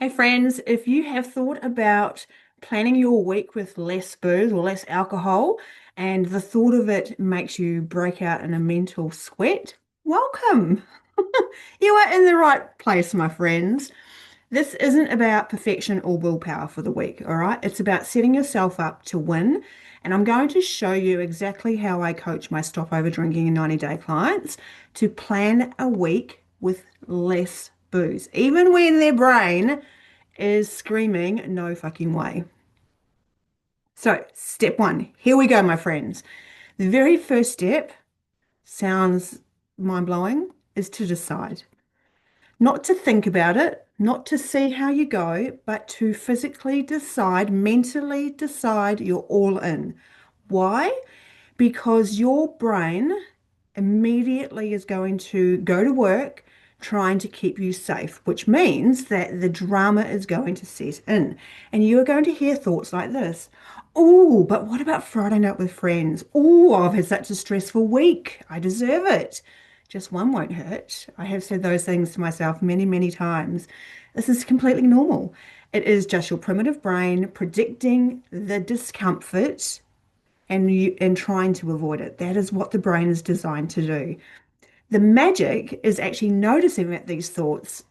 Hey friends, if you have thought about planning your week with less booze or less alcohol, and the thought of it makes you break out in a mental sweat, welcome. You are in the right place, my friends. This isn't about perfection or willpower for the week, all right? It's about setting yourself up to win. And I'm going to show you exactly how I coach my stop over drinking in 90-day clients to plan a week with less booze, even when their brain is screaming, no fucking way. So, step one, here we go, my friends. The very first step sounds mind blowing is to decide. Not to think about it, not to see how you go, but to physically decide, mentally decide you're all in. Why? Because your brain immediately is going to go to work trying to keep you safe, which means that the drama is going to set in. And you are going to hear thoughts like this. Oh, but what about Friday night with friends? Oh, I've had such a stressful week. I deserve it. Just one won't hurt. I have said those things to myself many, many times. This is completely normal. It is just your primitive brain predicting the discomfort and trying to avoid it. That is what the brain is designed to do. The magic is actually noticing that these thoughts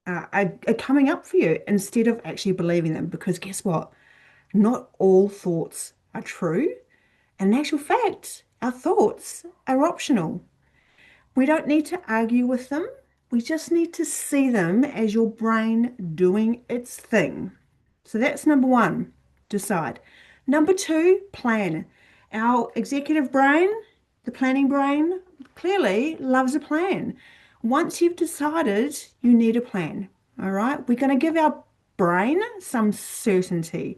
are coming up for you instead of actually believing them. Because guess what? Not all thoughts are true. And in actual fact, our thoughts are optional. We don't need to argue with them. We just need to see them as your brain doing its thing. So that's number one, decide. Number two, plan. Our executive brain, the planning brain, clearly loves a plan. Once you've decided, you need a plan. All right, we're going to give our brain some certainty.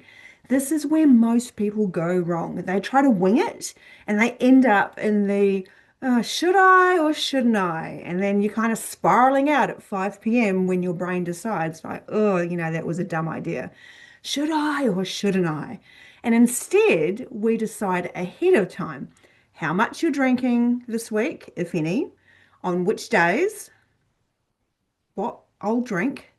This is where most people go wrong. They try to wing it and they end up in the should I or shouldn't I? And then you're kind of spiraling out at 5 p.m. when your brain decides, like, oh, that was a dumb idea. Should I or shouldn't I? And instead, we decide ahead of time how much you're drinking this week, if any, on which days, what I'll drink,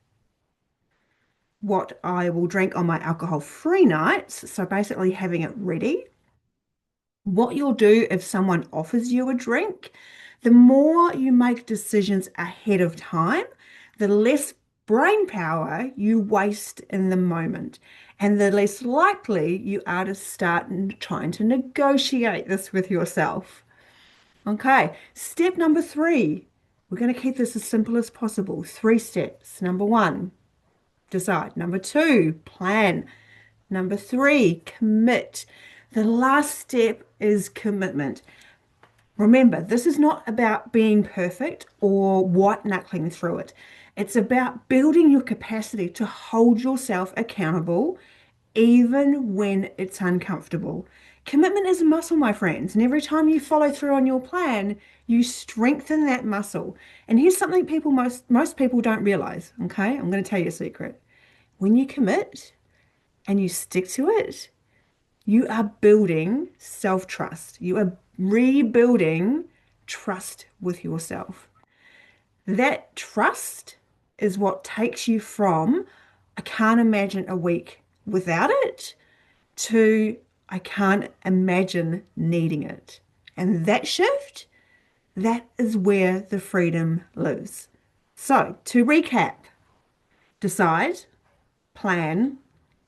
what I will drink on my alcohol-free nights. So basically having it ready. What you'll do if someone offers you a drink, the more you make decisions ahead of time, the less brain power you waste in the moment, and the less likely you are to start trying to negotiate this with yourself. Okay, step number three. We're going to keep this as simple as possible. Three steps. Number one, decide. Number two, plan. Number three, commit. The last step is commitment. Remember, this is not about being perfect or white knuckling through it. It's about building your capacity to hold yourself accountable even when it's uncomfortable. Commitment is a muscle, my friends, and every time you follow through on your plan, you strengthen that muscle. And here's something most people don't realize, okay? I'm going to tell you a secret. When you commit and you stick to it, you are building self-trust. You are rebuilding trust with yourself. That trust is what takes you from, I can't imagine a week without it, to, I can't imagine needing it. And that shift, that is where the freedom lives. So, to recap, decide, plan,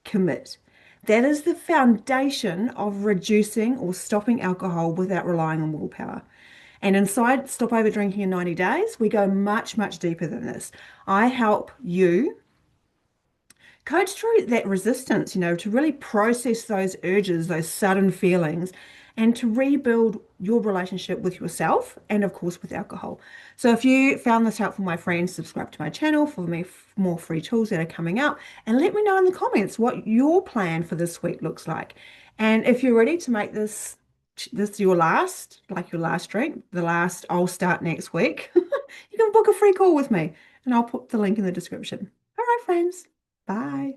commit. That is the foundation of reducing or stopping alcohol without relying on willpower. And inside Stop Over Drinking in 90 Days, we go much, much deeper than this. I help you coach through that resistance, to really process those urges, those sudden feelings, and to rebuild your relationship with yourself and, of course, with alcohol. So if you found this helpful, my friends, subscribe to my channel for more free tools that are coming up, and let me know in the comments what your plan for this week looks like. And if you're ready to make this your last, like your last drink, the last, I'll start next week, you can book a free call with me, and I'll put the link in the description. All right, friends. Bye.